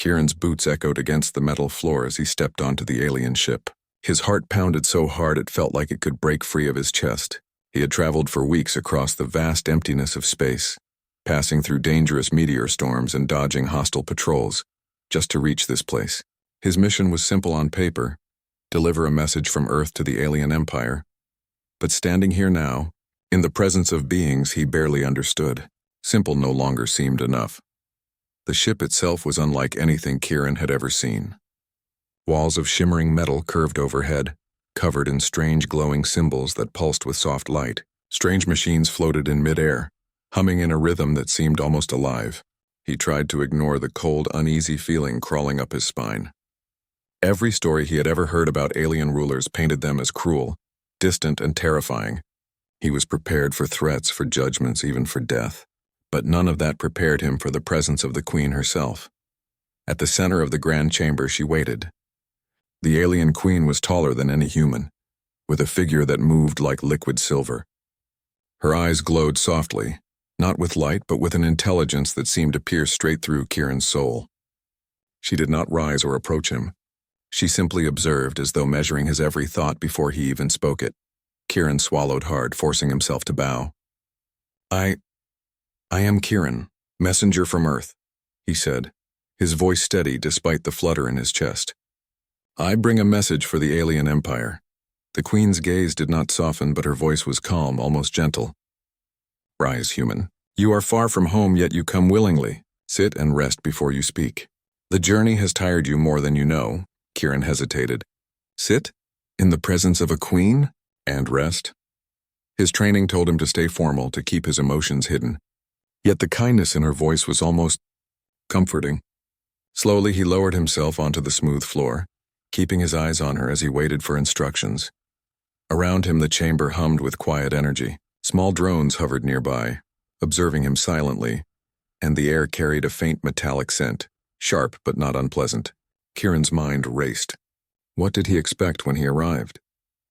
Kieran's boots echoed against the metal floor as he stepped onto the alien ship. His heart pounded so hard it felt like it could break free of his chest. He had traveled for weeks across the vast emptiness of space, passing through dangerous meteor storms and dodging hostile patrols, just to reach this place. His mission was simple on paper: deliver a message from Earth to the alien empire. But standing here now, in the presence of beings he barely understood, simple no longer seemed enough. The ship itself was unlike anything Kieran had ever seen. Walls of shimmering metal curved overhead, covered in strange glowing symbols that pulsed with soft light. Strange machines floated in midair, humming in a rhythm that seemed almost alive. He tried to ignore the cold, uneasy feeling crawling up his spine. Every story he had ever heard about alien rulers painted them as cruel, distant, and terrifying. He was prepared for threats, for judgments, even for death. But none of that prepared him for the presence of the Queen herself. At the center of the grand chamber she waited. The alien queen was taller than any human, with a figure that moved like liquid silver. Her eyes glowed softly, not with light but with an intelligence that seemed to pierce straight through Kieran's soul. She did not rise or approach him. She simply observed, as though measuring his every thought before he even spoke it. Kieran swallowed hard, forcing himself to bow. I am Kieran, messenger from Earth, he said, his voice steady despite the flutter in his chest. I bring a message for the alien empire. The Queen's gaze did not soften, but her voice was calm, almost gentle. Rise, human. You are far from home, yet you come willingly. Sit and rest before you speak. The journey has tired you more than you know. Kieran hesitated. Sit? In the presence of a queen? And rest? His training told him to stay formal, to keep his emotions hidden. Yet the kindness in her voice was almost comforting. Slowly he lowered himself onto the smooth floor, keeping his eyes on her as he waited for instructions. Around him the chamber hummed with quiet energy. Small drones hovered nearby, observing him silently, and the air carried a faint metallic scent, sharp but not unpleasant. Kieran's mind raced. What did he expect when he arrived?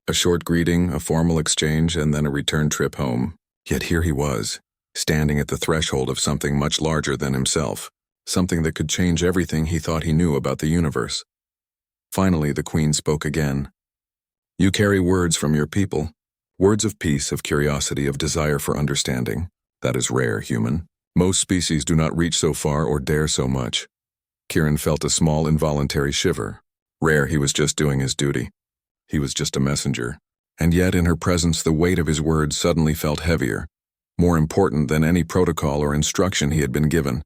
A short greeting, a formal exchange, and then a return trip home. Yet here he was, standing at the threshold of something much larger than himself, something that could change everything he thought he knew about the universe. Finally, the Queen spoke again. You carry words from your people, words of peace, of curiosity, of desire for understanding. That is rare, human. Most species do not reach so far or dare so much. Kieran felt a small involuntary shiver. Rare, he was just doing his duty. He was just a messenger. And yet in her presence the weight of his words suddenly felt heavier, more important than any protocol or instruction he had been given.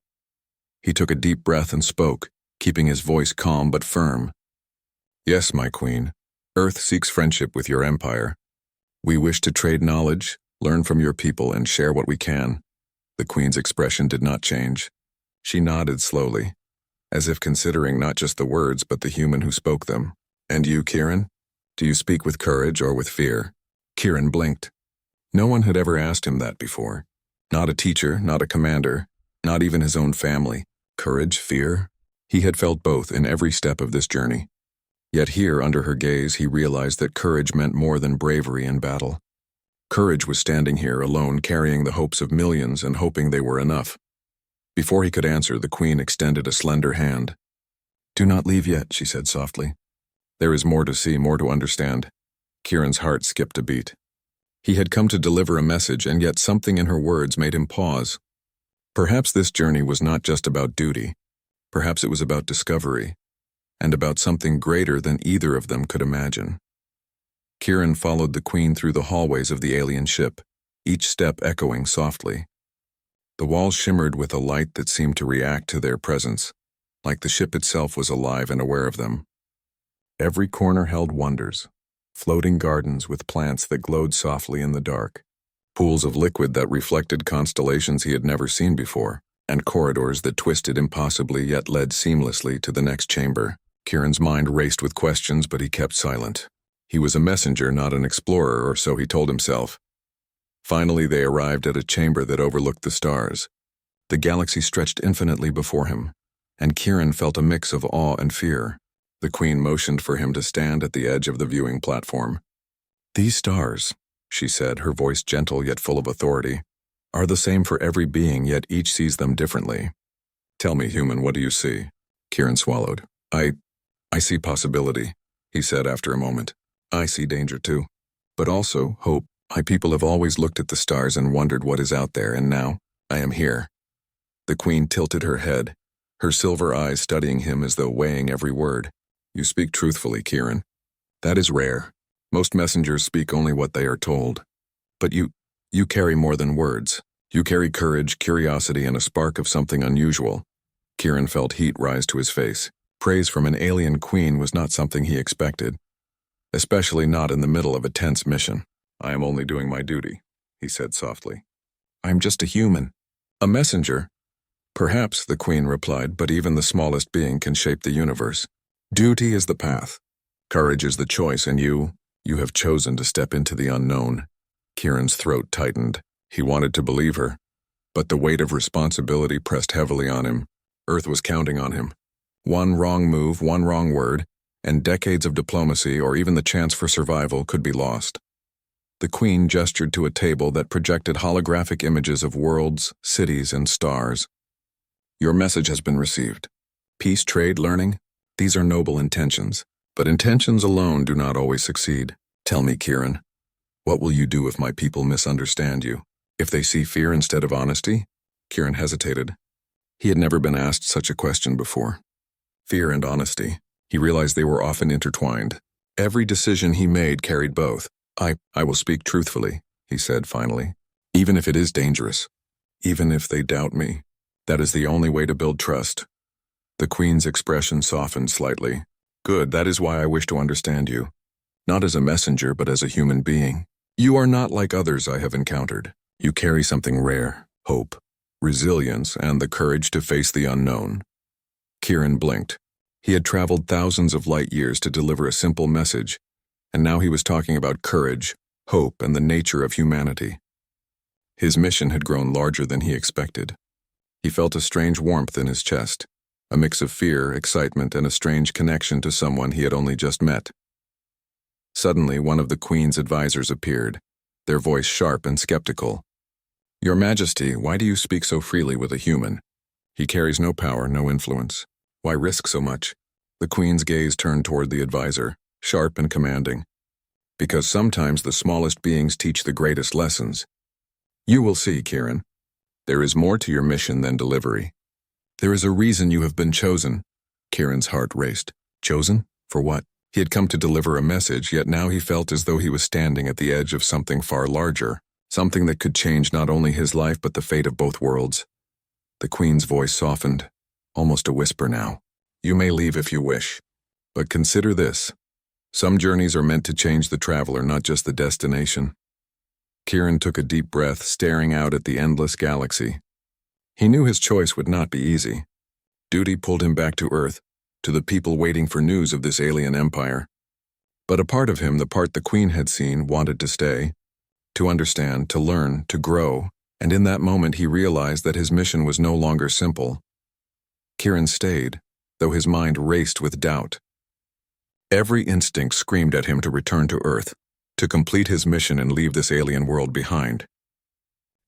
He took a deep breath and spoke, keeping his voice calm but firm. Yes, my queen. Earth seeks friendship with your empire. We wish to trade knowledge, learn from your people, and share what we can. The queen's expression did not change. She nodded slowly, as if considering not just the words but the human who spoke them. And you, Kieran? Do you speak with courage or with fear? Kieran blinked. No one had ever asked him that before. Not a teacher, not a commander, not even his own family. Courage, fear? He had felt both in every step of this journey. Yet here, under her gaze, he realized that courage meant more than bravery in battle. Courage was standing here alone, carrying the hopes of millions and hoping they were enough. Before he could answer, the Queen extended a slender hand. Do not leave yet, she said softly. There is more to see, more to understand. Kieran's heart skipped a beat. He had come to deliver a message, and yet something in her words made him pause. Perhaps this journey was not just about duty. Perhaps it was about discovery, and about something greater than either of them could imagine. Kieran followed the Queen through the hallways of the alien ship, each step echoing softly. The walls shimmered with a light that seemed to react to their presence, like the ship itself was alive and aware of them. Every corner held wonders, floating gardens with plants that glowed softly in the dark, pools of liquid that reflected constellations he had never seen before, and corridors that twisted impossibly yet led seamlessly to the next chamber. Kieran's mind raced with questions, but he kept silent. He was a messenger, not an explorer, or so he told himself. Finally, they arrived at a chamber that overlooked the stars. The galaxy stretched infinitely before him, and Kieran felt a mix of awe and fear. The Queen motioned for him to stand at the edge of the viewing platform. These stars, she said, her voice gentle yet full of authority, are the same for every being, yet each sees them differently. Tell me, human, what do you see? Kieran swallowed. I see possibility, he said after a moment. I see danger too. But also hope. My people have always looked at the stars and wondered what is out there, and now I am here. The Queen tilted her head, her silver eyes studying him as though weighing every word. You speak truthfully, Kieran. That is rare. Most messengers speak only what they are told. But you carry more than words. You carry courage, curiosity, and a spark of something unusual. Kieran felt heat rise to his face. Praise from an alien queen was not something he expected, especially not in the middle of a tense mission. I am only doing my duty, he said softly. I am just a human. A messenger. Perhaps, the Queen replied, but even the smallest being can shape the universe. Duty is the path. Courage is the choice, and you have chosen to step into the unknown. Kieran's throat tightened. He wanted to believe her, but the weight of responsibility pressed heavily on him. Earth was counting on him. One wrong move, one wrong word, and decades of diplomacy or even the chance for survival could be lost. The Queen gestured to a table that projected holographic images of worlds, cities, and stars. Your message has been received. Peace, trade, learning, these are noble intentions, but intentions alone do not always succeed. Tell me, Kieran, what will you do if my people misunderstand you? If they see fear instead of honesty? Kieran hesitated. He had never been asked such a question before. Fear and honesty. He realized they were often intertwined. Every decision he made carried both. I will speak truthfully, he said finally, even if it is dangerous. Even if they doubt me. That is the only way to build trust. The Queen's expression softened slightly. Good, that is why I wish to understand you. Not as a messenger, but as a human being. You are not like others I have encountered. You carry something rare, hope, resilience, and the courage to face the unknown. Kieran blinked. He had traveled thousands of light years to deliver a simple message, and now he was talking about courage, hope, and the nature of humanity. His mission had grown larger than he expected. He felt a strange warmth in his chest, a mix of fear, excitement, and a strange connection to someone he had only just met. Suddenly, one of the Queen's advisors appeared, their voice sharp and skeptical. Your Majesty, why do you speak so freely with a human? He carries no power, no influence. Why risk so much? The Queen's gaze turned toward the advisor, sharp and commanding. Because sometimes the smallest beings teach the greatest lessons. You will see, Kieran. There is more to your mission than delivery. There is a reason you have been chosen. Kieran's heart raced. Chosen? For what? He had come to deliver a message, yet now he felt as though he was standing at the edge of something far larger, something that could change not only his life but the fate of both worlds. The Queen's voice softened, almost a whisper now. You may leave if you wish. But consider this. Some journeys are meant to change the traveler, not just the destination. Kieran took a deep breath, staring out at the endless galaxy. He knew his choice would not be easy. Duty pulled him back to Earth, to the people waiting for news of this alien empire. But a part of him, the part the Queen had seen, wanted to stay, to understand, to learn, to grow, and in that moment he realized that his mission was no longer simple. Kieran stayed, though his mind raced with doubt. Every instinct screamed at him to return to Earth, to complete his mission and leave this alien world behind.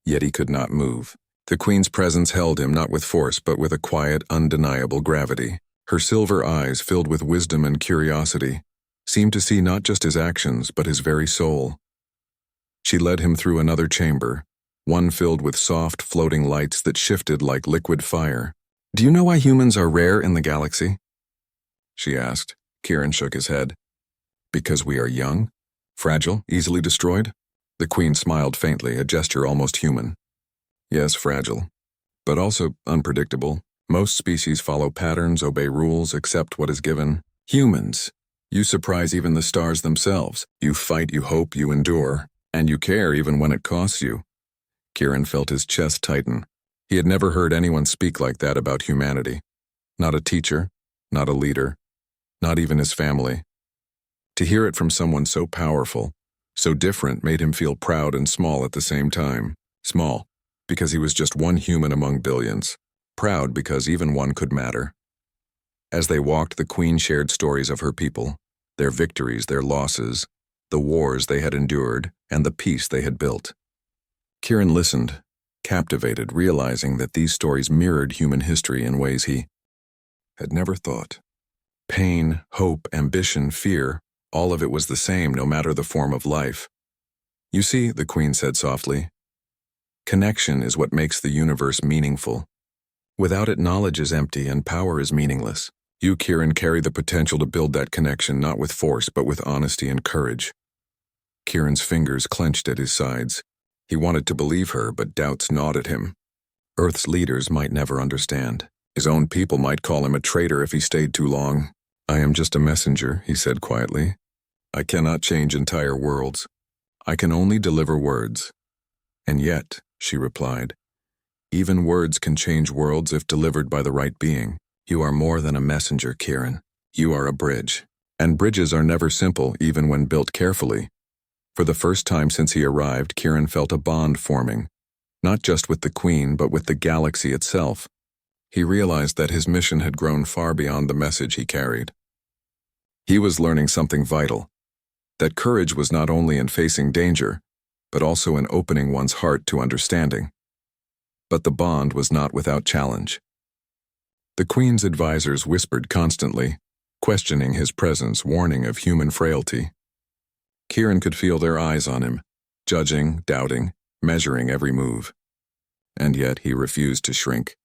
Yet he could not move. The Queen's presence held him not with force but with a quiet, undeniable gravity. Her silver eyes, filled with wisdom and curiosity, seemed to see not just his actions but his very soul. She led him through another chamber, one filled with soft, floating lights that shifted like liquid fire. Do you know why humans are rare in the galaxy? She asked. Kieran shook his head. Because we are young? Fragile? Easily destroyed? The Queen smiled faintly, a gesture almost human. Yes, fragile. But also unpredictable. Most species follow patterns, obey rules, accept what is given. Humans. You surprise even the stars themselves. You fight, you hope, you endure. And you care even when it costs you. Kieran felt his chest tighten. He had never heard anyone speak like that about humanity. Not a teacher, not a leader, not even his family. To hear it from someone so powerful, so different, made him feel proud and small at the same time. Small, because he was just one human among billions. Proud because even one could matter. As they walked, the Queen shared stories of her people, their victories, their losses, the wars they had endured, and the peace they had built. Kieran listened, captivated, realizing that these stories mirrored human history in ways he had never thought. Pain, hope, ambition, fear, all of it was the same no matter the form of life. You see, the Queen said softly, connection is what makes the universe meaningful. Without it, knowledge is empty and power is meaningless. You, Kieran, carry the potential to build that connection not with force but with honesty and courage. Kieran's fingers clenched at his sides. He wanted to believe her, but doubts gnawed at him. Earth's leaders might never understand. His own people might call him a traitor if he stayed too long. I am just a messenger, he said quietly. I cannot change entire worlds. I can only deliver words. And yet, she replied, even words can change worlds if delivered by the right being. You are more than a messenger, Kieran. You are a bridge. And bridges are never simple, even when built carefully. For the first time since he arrived, Kieran felt a bond forming, not just with the Queen, but with the galaxy itself. He realized that his mission had grown far beyond the message he carried. He was learning something vital, that courage was not only in facing danger, but also in opening one's heart to understanding. But the bond was not without challenge. The Queen's advisors whispered constantly, questioning his presence, warning of human frailty. Kieran could feel their eyes on him, judging, doubting, measuring every move. And yet he refused to shrink.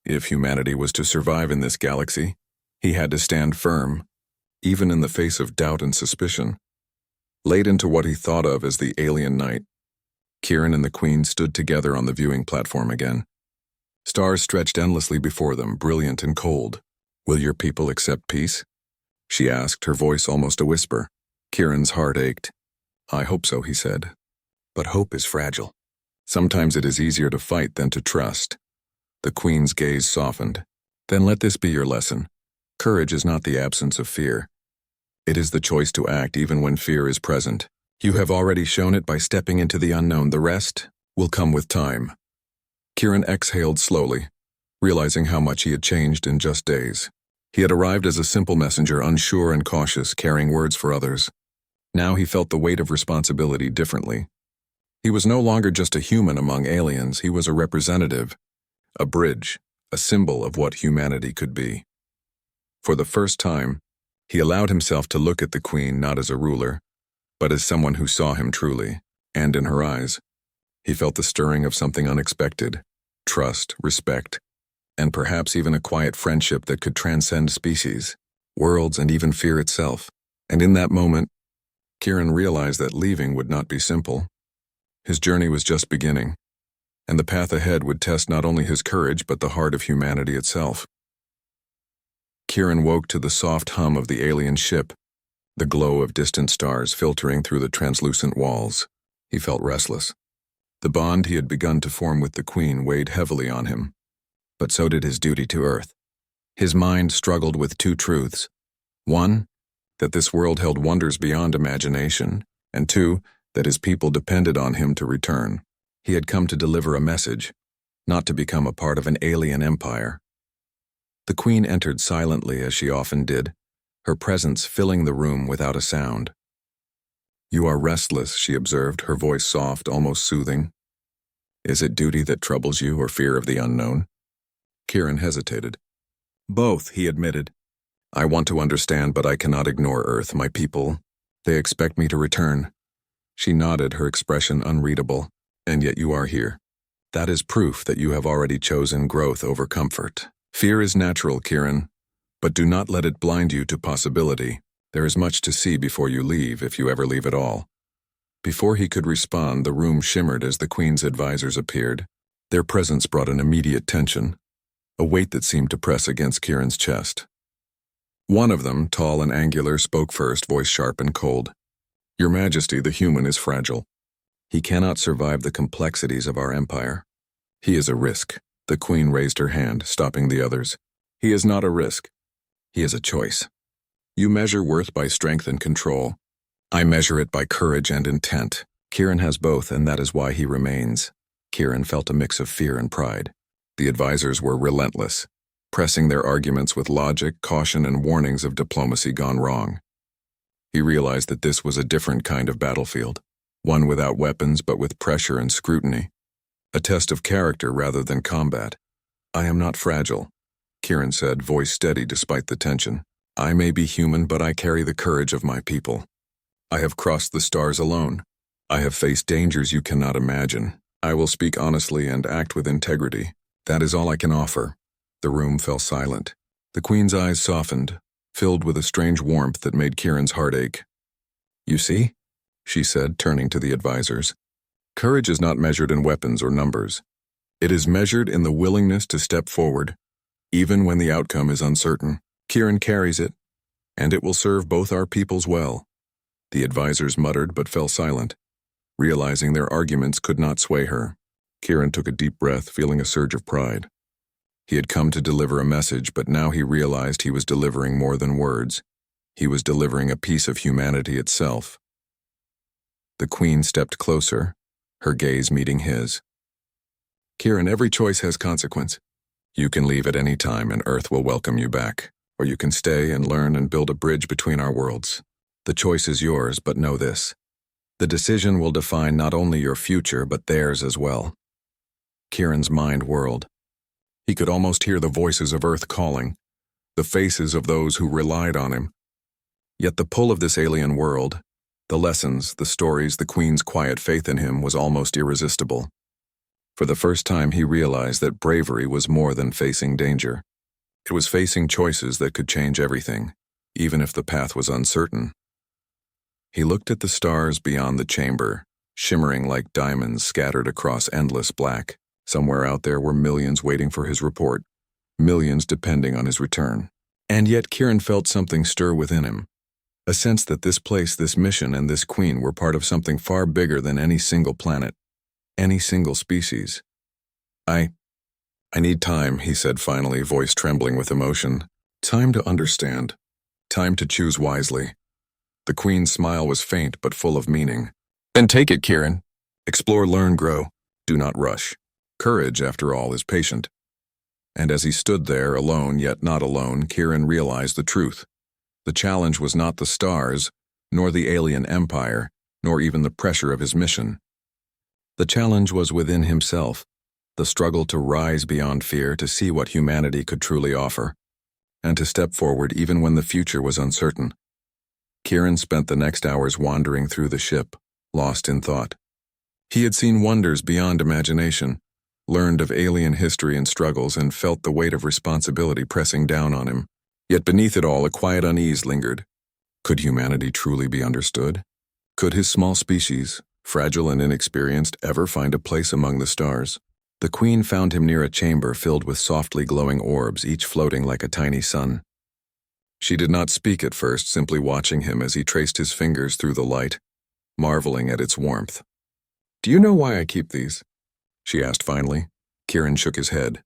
If humanity was to survive in this galaxy, he had to stand firm, even in the face of doubt and suspicion. Late into what he thought of as the alien night, Kieran and the Queen stood together on the viewing platform again. Stars stretched endlessly before them, brilliant and cold. Will your people accept peace? She asked, her voice almost a whisper. Kieran's heart ached. I hope so, he said. But hope is fragile. Sometimes it is easier to fight than to trust. The Queen's gaze softened. Then let this be your lesson. Courage is not the absence of fear. It is the choice to act even when fear is present. You have already shown it by stepping into the unknown. The rest will come with time. Kieran exhaled slowly, realizing how much he had changed in just days. He had arrived as a simple messenger, unsure and cautious, carrying words for others. Now he felt the weight of responsibility differently. He was no longer just a human among aliens, he was a representative, a bridge, a symbol of what humanity could be. For the first time, he allowed himself to look at the Queen not as a ruler, but as someone who saw him truly, and in her eyes, he felt the stirring of something unexpected, trust, respect, and perhaps even a quiet friendship that could transcend species, worlds, and even fear itself. And in that moment, Kieran realized that leaving would not be simple. His journey was just beginning, and the path ahead would test not only his courage but the heart of humanity itself. Kieran woke to the soft hum of the alien ship, the glow of distant stars filtering through the translucent walls. He felt restless. The bond he had begun to form with the Queen weighed heavily on him, but so did his duty to Earth. His mind struggled with two truths. One, that this world held wonders beyond imagination, and two, that his people depended on him to return. He had come to deliver a message, not to become a part of an alien empire. The Queen entered silently as she often did, her presence filling the room without a sound. You are restless, she observed, her voice soft, almost soothing. Is it duty that troubles you or fear of the unknown? Kieran hesitated. Both, he admitted. I want to understand, but I cannot ignore Earth, my people. They expect me to return. She nodded, her expression unreadable. And yet you are here. That is proof that you have already chosen growth over comfort. Fear is natural, Kieran, but do not let it blind you to possibility. There is much to see before you leave, if you ever leave at all. Before he could respond, the room shimmered as the Queen's advisors appeared. Their presence brought an immediate tension, a weight that seemed to press against Kieran's chest. One of them, tall and angular, spoke first, voice sharp and cold. Your Majesty, the human is fragile. He cannot survive the complexities of our empire. He is a risk. The Queen raised her hand, stopping the others. He is not a risk. He is a choice. You measure worth by strength and control. I measure it by courage and intent. Kieran has both, and that is why he remains. Kieran felt a mix of fear and pride. The advisors were relentless, pressing their arguments with logic, caution, and warnings of diplomacy gone wrong. He realized that this was a different kind of battlefield, one without weapons but with pressure and scrutiny. A test of character rather than combat. I am not fragile. Kieran said, voice steady despite the tension. I may be human, but I carry the courage of my people. I have crossed the stars alone. I have faced dangers you cannot imagine. I will speak honestly and act with integrity. That is all I can offer. The room fell silent. The Queen's eyes softened, filled with a strange warmth that made Kieran's heart ache. You see? She said, turning to the advisors. Courage is not measured in weapons or numbers. It is measured in the willingness to step forward, even when the outcome is uncertain. Kieran carries it, and it will serve both our peoples well. The advisors muttered but fell silent, realizing their arguments could not sway her. Kieran took a deep breath, feeling a surge of pride. He had come to deliver a message, but now he realized he was delivering more than words. He was delivering a piece of humanity itself. The Queen stepped closer, her gaze meeting his. Kieran, every choice has consequence. You can leave at any time and Earth will welcome you back, or you can stay and learn and build a bridge between our worlds. The choice is yours, but know this. The decision will define not only your future, but theirs as well. Kieran's mind whirled. He could almost hear the voices of Earth calling, the faces of those who relied on him. Yet the pull of this alien world, the lessons, the stories, the Queen's quiet faith in him was almost irresistible. For the first time, he realized that bravery was more than facing danger. It was facing choices that could change everything, even if the path was uncertain. He looked at the stars beyond the chamber, shimmering like diamonds scattered across endless black. Somewhere out there were millions waiting for his report, millions depending on his return. And yet Kieran felt something stir within him, a sense that this place, this mission, and this Queen were part of something far bigger than any single planet, any single species. I need time, he said finally, voice trembling with emotion. Time to understand. Time to choose wisely. The Queen's smile was faint but full of meaning. Then take it, Kieran. Explore, learn, grow. Do not rush. Courage, after all, is patient. And as he stood there, alone yet not alone, Kieran realized the truth. The challenge was not the stars, nor the alien empire, nor even the pressure of his mission. The challenge was within himself, the struggle to rise beyond fear, to see what humanity could truly offer, and to step forward even when the future was uncertain. Kieran spent the next hours wandering through the ship, lost in thought. He had seen wonders beyond imagination, learned of alien history and struggles, and felt the weight of responsibility pressing down on him. Yet beneath it all, a quiet unease lingered. Could humanity truly be understood? Could his small species, fragile and inexperienced, ever find a place among the stars? The Queen found him near a chamber filled with softly glowing orbs, each floating like a tiny sun. She did not speak at first, simply watching him as he traced his fingers through the light, marveling at its warmth. Do you know why I keep these? She asked finally. Kieran shook his head.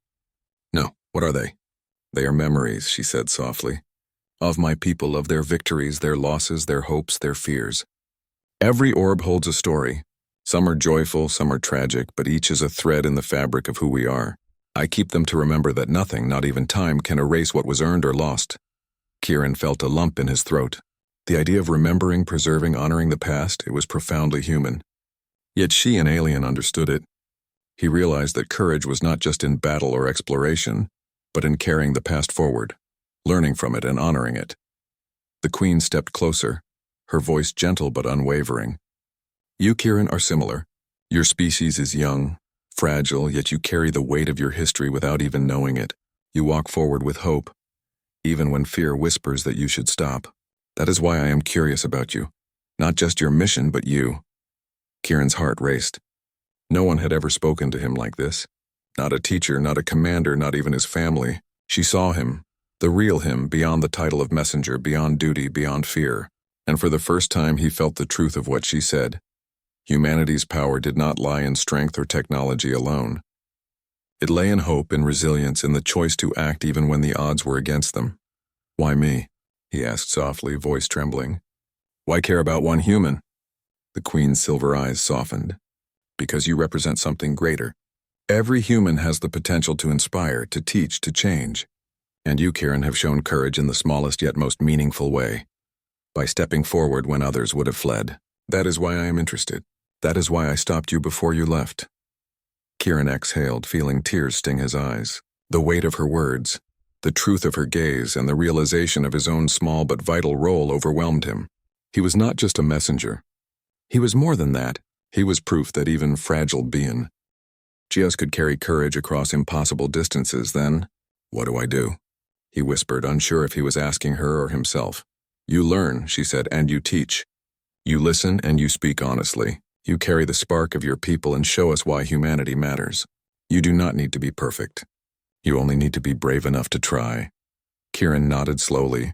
No, what are they? They are memories, she said softly. Of my people, of their victories, their losses, their hopes, their fears. Every orb holds a story. Some are joyful, some are tragic, but each is a thread in the fabric of who we are. I keep them to remember that nothing, not even time, can erase what was earned or lost. Kieran felt a lump in his throat. The idea of remembering, preserving, honoring the past, it was profoundly human. Yet she, an alien, understood it. He realized that courage was not just in battle or exploration, but in carrying the past forward, learning from it and honoring it. The Queen stepped closer, her voice gentle but unwavering. You, Kieran, are similar. Your species is young, fragile, yet you carry the weight of your history without even knowing it. You walk forward with hope, even when fear whispers that you should stop. That is why I am curious about you. Not just your mission, but you. Kieran's heart raced. No one had ever spoken to him like this. Not a teacher, not a commander, not even his family. She saw him, the real him, beyond the title of messenger, beyond duty, beyond fear. And for the first time he felt the truth of what she said. Humanity's power did not lie in strength or technology alone. It lay in hope, in resilience, in the choice to act even when the odds were against them. Why me? He asked softly, voice trembling. Why care about one human? The Queen's silver eyes softened. Because you represent something greater. Every human has the potential to inspire, to teach, to change. And you, Kieran, have shown courage in the smallest yet most meaningful way, by stepping forward when others would have fled. That is why I am interested. That is why I stopped you before you left. Kieran exhaled, feeling tears sting his eyes. The weight of her words, The truth of her gaze and the realization of his own small but vital role overwhelmed him. He was not just a messenger. He was more than that. He was proof that even fragile being just could carry courage across impossible distances. Then, what do I do? He whispered, unsure if he was asking her or himself. You learn, she said, and you teach. You listen and you speak honestly. You carry the spark of your people and show us why humanity matters. You do not need to be perfect. You only need to be brave enough to try. Kieran nodded slowly,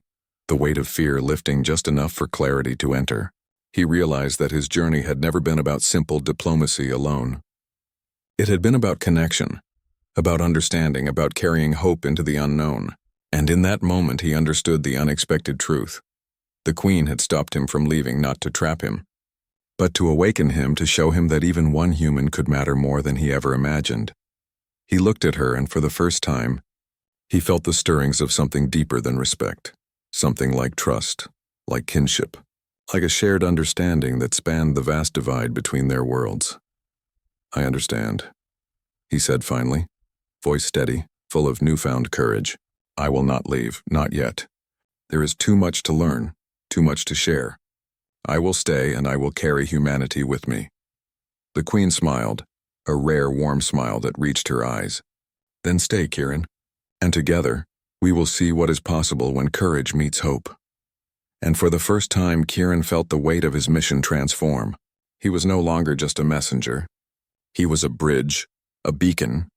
the weight of fear lifting just enough for clarity to enter. He realized that his journey had never been about simple diplomacy alone. It had been about connection, about understanding, about carrying hope into the unknown. And in that moment he understood the unexpected truth. The Queen had stopped him from leaving, not to trap him, but to awaken him, to show him that even one human could matter more than he ever imagined. He looked at her, and for the first time, he felt the stirrings of something deeper than respect, something like trust, like kinship, like a shared understanding that spanned the vast divide between their worlds. I understand, he said finally, voice steady, full of newfound courage. I will not leave, not yet. There is too much to learn, too much to share. I will stay, and I will carry humanity with me. The Queen smiled, a rare warm smile that reached her eyes. Then stay, Kieran, and together, we will see what is possible when courage meets hope. And for the first time, Kieran felt the weight of his mission transform. He was no longer just a messenger. He was a bridge, a beacon,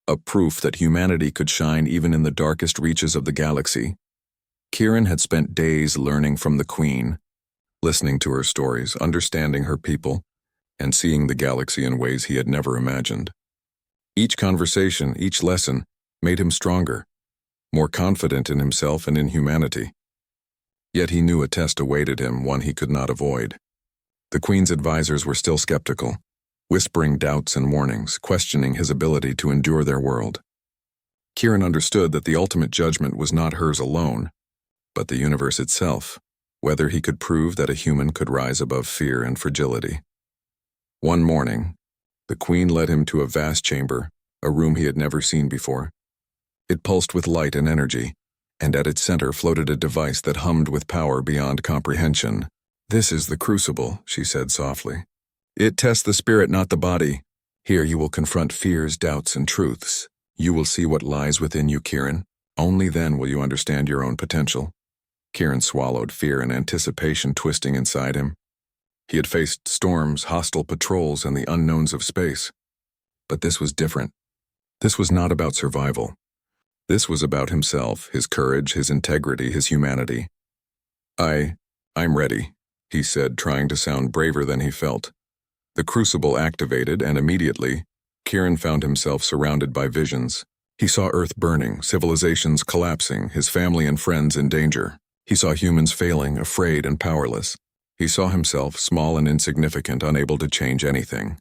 a proof that humanity could shine even in the darkest reaches of the galaxy. Kieran had spent days learning from the Queen, listening to her stories, understanding her people, and seeing the galaxy in ways he had never imagined. Each conversation, each lesson, made him stronger, more confident in himself and in humanity. Yet he knew a test awaited him, one he could not avoid. The Queen's advisors were still skeptical, whispering doubts and warnings, questioning his ability to endure their world. Kieran understood that the ultimate judgment was not hers alone, but the universe itself, whether he could prove that a human could rise above fear and fragility. One morning, the Queen led him to a vast chamber, a room he had never seen before. It pulsed with light and energy, and at its center floated a device that hummed with power beyond comprehension. This is the crucible, she said softly. It tests the spirit, not the body. Here you will confront fears, doubts, and truths. You will see what lies within you, Kieran. Only then will you understand your own potential. Kieran swallowed, fear and anticipation twisting inside him. He had faced storms, hostile patrols, and the unknowns of space. But this was different. This was not about survival. This was about himself, his courage, his integrity, his humanity. I'm ready, he said, trying to sound braver than he felt. The crucible activated, and immediately, Kieran found himself surrounded by visions. He saw Earth burning, civilizations collapsing, his family and friends in danger. He saw humans failing, afraid and powerless. He saw himself, small and insignificant, unable to change anything.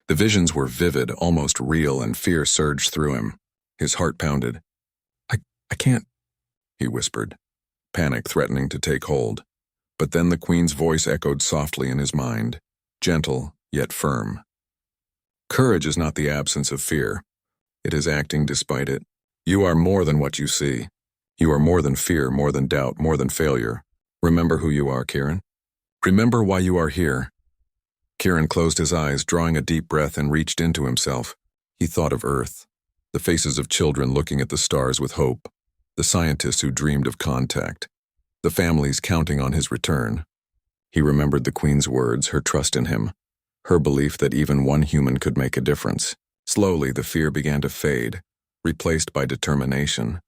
The visions were vivid, almost real, and fear surged through him. His heart pounded. I can't, he whispered, panic threatening to take hold. But then the Queen's voice echoed softly in his mind, gentle yet firm. Courage is not the absence of fear. It is acting despite it. You are more than what you see. You are more than fear, more than doubt, more than failure. Remember who you are, Kieran. Remember why you are here. Kieran closed his eyes, drawing a deep breath, and reached into himself. He thought of Earth, the faces of children looking at the stars with hope, the scientists who dreamed of contact, the families counting on his return. He remembered the Queen's words, her trust in him, her belief that even one human could make a difference. Slowly, the fear began to fade, replaced by determination.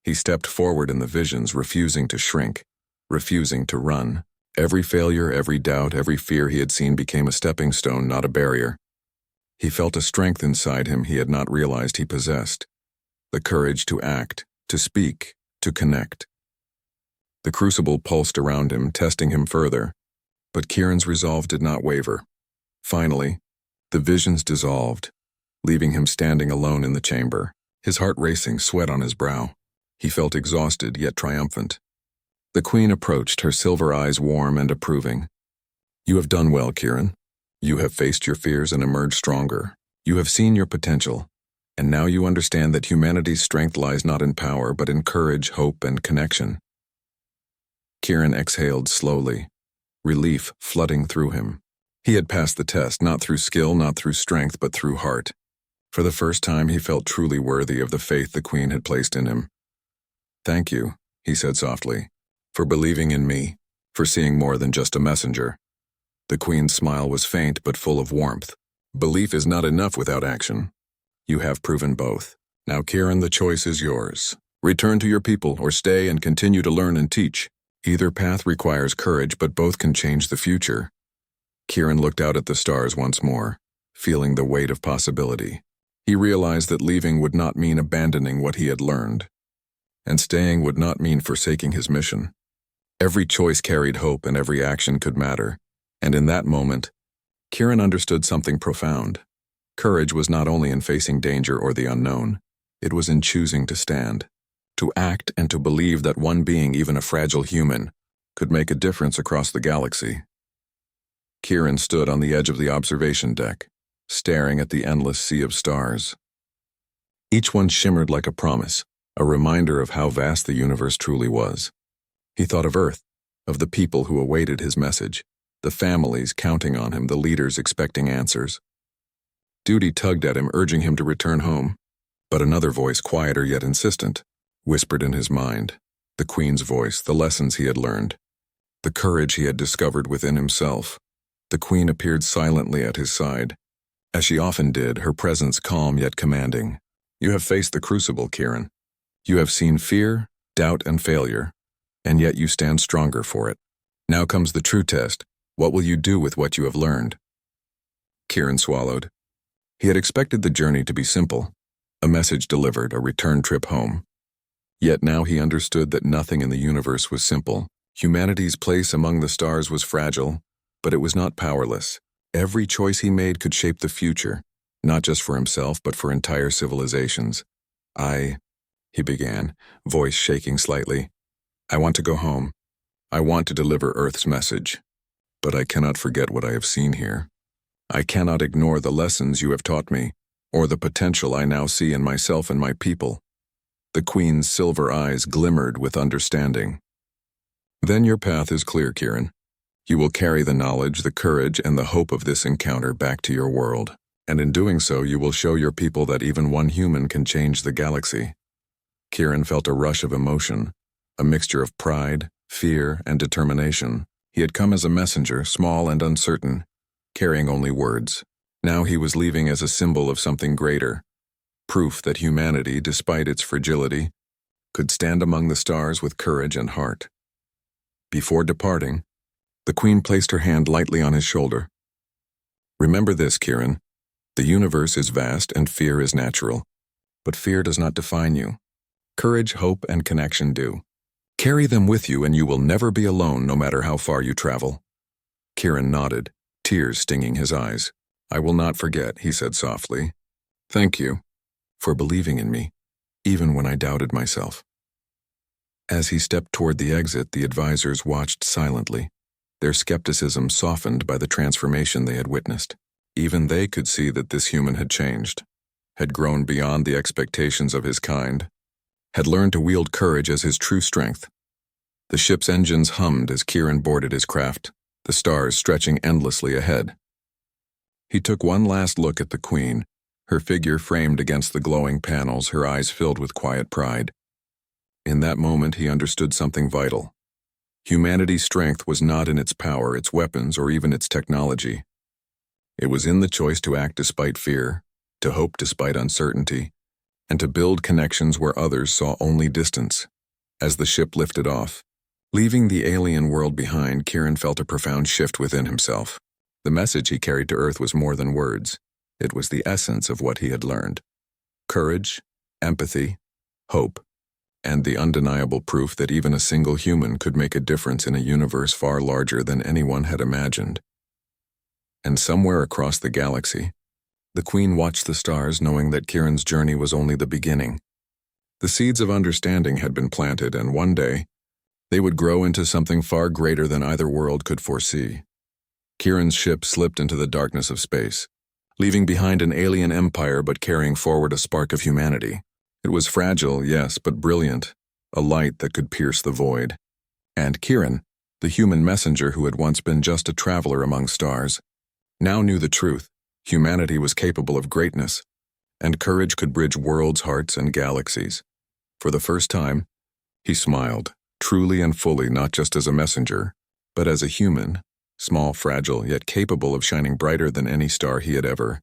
He stepped forward in the visions, refusing to shrink, refusing to run. Every failure, every doubt, every fear he had seen became a stepping stone, not a barrier. He felt a strength inside him he had not realized he possessed, the courage to act, to speak, to connect. The crucible pulsed around him, testing him further, but Kieran's resolve did not waver. Finally, the visions dissolved, leaving him standing alone in the chamber, his heart racing, sweat on his brow. He felt exhausted yet triumphant. The Queen approached, her silver eyes warm and approving. You have done well, Kieran. You have faced your fears and emerged stronger. You have seen your potential, And now you understand that humanity's strength lies not in power, but in courage, hope, and connection. Kieran exhaled slowly, relief flooding through him. He had passed the test, not through skill, not through strength, but through heart. For the first time, he felt truly worthy of the faith the Queen had placed in him. "Thank you," he said softly, "for believing in me, for seeing more than just a messenger." The Queen's smile was faint but full of warmth. "Belief is not enough without action. You have proven both. Now, Kieran, the choice is yours. Return to your people or stay and continue to learn and teach. Either path requires courage, but both can change the future." Kieran looked out at the stars once more, feeling the weight of possibility. He realized that leaving would not mean abandoning what he had learned, and staying would not mean forsaking his mission. Every choice carried hope and every action could matter, and in that moment, Kieran understood something profound. Courage was not only in facing danger or the unknown, it was in choosing to stand, to act and to believe that one being, even a fragile human, could make a difference across the galaxy. Kieran stood on the edge of the observation deck, staring at the endless sea of stars. Each one shimmered like a promise, a reminder of how vast the universe truly was. He thought of Earth, of the people who awaited his message, the families counting on him, the leaders expecting answers. Duty tugged at him, urging him to return home. But another voice, quieter yet insistent, whispered in his mind. The Queen's voice, the lessons he had learned, the courage he had discovered within himself. The Queen appeared silently at his side, as she often did, her presence calm yet commanding. "You have faced the crucible, Kieran. You have seen fear, doubt, and failure, and yet you stand stronger for it. Now comes the true test. What will you do with what you have learned?" Kieran swallowed. He had expected the journey to be simple, a message delivered, a return trip home. Yet now he understood that nothing in the universe was simple. Humanity's place among the stars was fragile, but it was not powerless. Every choice he made could shape the future, not just for himself, but for entire civilizations. He began, voice shaking slightly. "I want to go home. I want to deliver Earth's message. But I cannot forget what I have seen here. I cannot ignore the lessons you have taught me, or the potential I now see in myself and my people." The Queen's silver eyes glimmered with understanding. "Then your path is clear, Kieran. You will carry the knowledge, the courage, and the hope of this encounter back to your world. And in doing so, you will show your people that even one human can change the galaxy." Kieran felt a rush of emotion, a mixture of pride, fear, and determination. He had come as a messenger, small and uncertain, carrying only words. Now he was leaving as a symbol of something greater, proof that humanity, despite its fragility, could stand among the stars with courage and heart. Before departing, the Queen placed her hand lightly on his shoulder. "Remember this, Kieran. The universe is vast and fear is natural, but fear does not define you. Courage, hope, and connection do. Carry them with you and you will never be alone no matter how far you travel." Kieran nodded, tears stinging his eyes. "I will not forget," he said softly. "Thank you for believing in me, even when I doubted myself." As he stepped toward the exit, the advisors watched silently, their skepticism softened by the transformation they had witnessed. Even they could see that this human had changed, had grown beyond the expectations of his kind, had learned to wield courage as his true strength. The ship's engines hummed as Kieran boarded his craft, the stars stretching endlessly ahead. He took one last look at the Queen, her figure framed against the glowing panels, her eyes filled with quiet pride. In that moment, he understood something vital. Humanity's strength was not in its power, its weapons, or even its technology. It was in the choice to act despite fear, to hope despite uncertainty, and to build connections where others saw only distance. As the ship lifted off, leaving the alien world behind, Kieran felt a profound shift within himself. The message he carried to Earth was more than words. It was the essence of what he had learned. Courage, empathy, hope, and the undeniable proof that even a single human could make a difference in a universe far larger than anyone had imagined. And somewhere across the galaxy, the Queen watched the stars, knowing that Kieran's journey was only the beginning. The seeds of understanding had been planted, and one day, they would grow into something far greater than either world could foresee. Kieran's ship slipped into the darkness of space, leaving behind an alien empire but carrying forward a spark of humanity. It was fragile, yes, but brilliant, a light that could pierce the void. And Kieran, the human messenger who had once been just a traveler among stars, now knew the truth. Humanity was capable of greatness, and courage could bridge worlds, hearts, and galaxies. For the first time, he smiled, truly and fully, not just as a messenger, but as a human, small, fragile, yet capable of shining brighter than any star he had ever